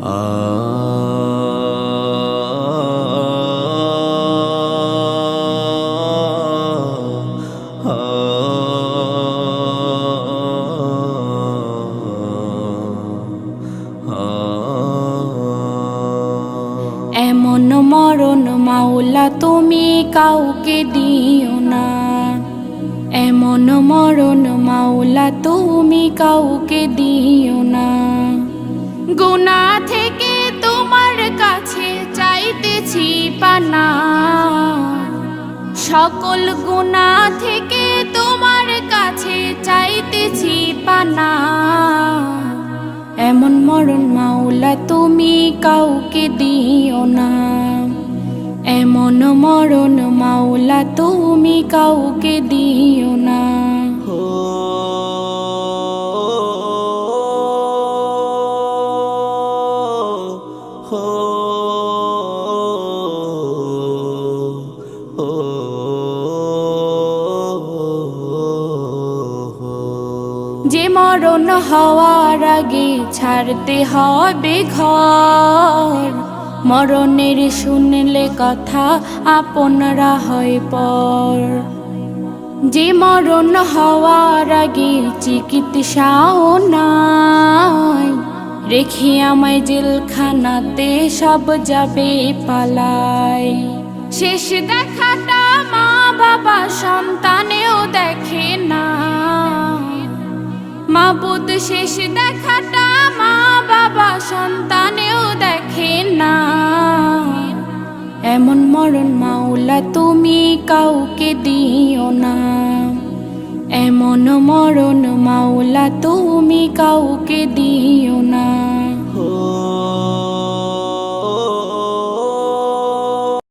এমন মরণ মাওলা তুমি কাউকে দিও না, এমন মরণ মাওলা তুমি কাউকে দিও না। গুনাহ থেকে তোমার কাছে চাইতেছি পানা, সকল গুনাহ থেকে তোমার কাছে চাইতেছি পানা। এমন মরণ মাওলা তুমি কাউকে দিও না, এমন মরণ মাওলা তুমি কাউকে দিও না। যে মরণ হওয়ার আগে ছাড়তে হবে ঘর, মরণের শুনলে কথা আপনরা হয় পর। যে মরণ হওয়ার আগে চিকিৎসাও নাই, রেখে আমায় জেলখানাতে সব যাবে পালাই। শেষ দেখাটা মা বাবা সন্তানেও দেখে না, মাবুদ শেষ দেখাটা মা বাবা সন্তানেও দেখে না। এমন মরণ মাওলা তুমি কাউকে দিও না, এমন মরণ মাওলা তুমি কাউকে দিও না।